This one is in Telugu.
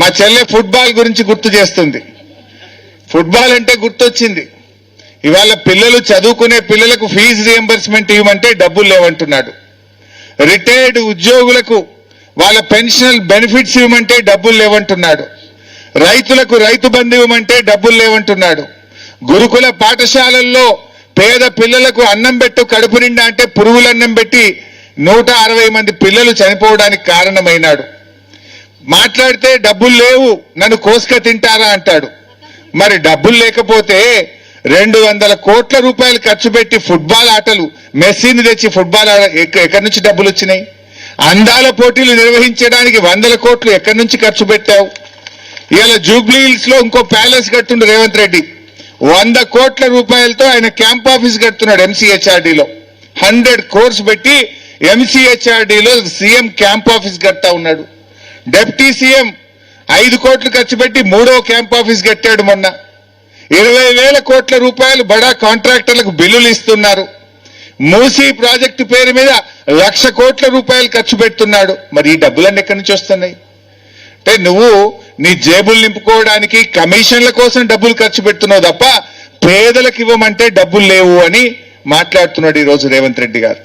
మా చెల్లె ఫుట్బాల్ గురించి గుర్తు చేస్తుంది. ఫుట్బాల్ అంటే గుర్తొచ్చింది. ఇవాళ పిల్లలు చదువుకునే పిల్లలకు ఫీజు రియంబర్స్మెంట్ ఇవ్వమంటే డబ్బులు లేవంటున్నాడు. రిటైర్డ్ ఉద్యోగులకు వాళ్ళ పెన్షనల్ బెనిఫిట్స్ ఇవ్వమంటే డబ్బులు లేవంటున్నాడు. రైతులకు రైతు బంధు ఇవ్వమంటే డబ్బులు లేవంటున్నాడు. గురుకుల పాఠశాలల్లో పేద పిల్లలకు అన్నం పెట్టు కడుపు నిండా అంటే పురుగులన్నం పెట్టి 160 మంది పిల్లలు చనిపోవడానికి కారణమైనాడు. మాట్లాడితే డబ్బులు లేవు, నన్ను కోసుక తింటారా అంటాడు. మరి డబ్బులు లేకపోతే 200 కోట్ల రూపాయలు ఖర్చు పెట్టి ఫుట్బాల్ ఆటలు, మెస్సీని తెచ్చి ఫుట్బాల్ ఎక్కడి నుంచి డబ్బులు వచ్చినాయి? అందాల పోటీలు నిర్వహించడానికి 100 కోట్లు ఎక్కడి నుంచి ఖర్చు పెట్టావు? ఇవాళ జూబ్లీ హిల్స్ లో ఇంకో ప్యాలెస్ కట్టుండు రేవంత్ రెడ్డి. 100 కోట్ల రూపాయలతో ఆయన క్యాంప్ ఆఫీస్ కడుతున్నాడు ఎంసీహెచ్ఆర్డీలో. 100 crores పెట్టి ఎంసీహెచ్ఆర్డీలో సీఎం క్యాంప్ ఆఫీస్ కడతా ఉన్నాడు. డిప్యూటీ సీఎం 5 కోట్లు ఖర్చు పెట్టి 3వ క్యాంప్ ఆఫీస్ కట్టాడు. మొన్న 20,000 కోట్ల రూపాయలు బడా కాంట్రాక్టర్లకు బిల్లులు ఇస్తున్నారు. మూసీ ప్రాజెక్టు పేరు మీద 1,00,000 కోట్ల రూపాయలు ఖర్చు పెడుతున్నాడు. మరి ఈ డబ్బులన్నీ ఎక్కడి నుంచి వస్తున్నాయి? అంటే నువ్వు నీ జేబులు నింపుకోవడానికి కమిషన్ల కోసం డబ్బులు ఖర్చు పెడుతున్నావు తప్ప పేదలకు ఇవ్వమంటే డబ్బులు లేవు అని మాట్లాడుతున్నాడు ఈరోజు రేవంత్ రెడ్డి గారు.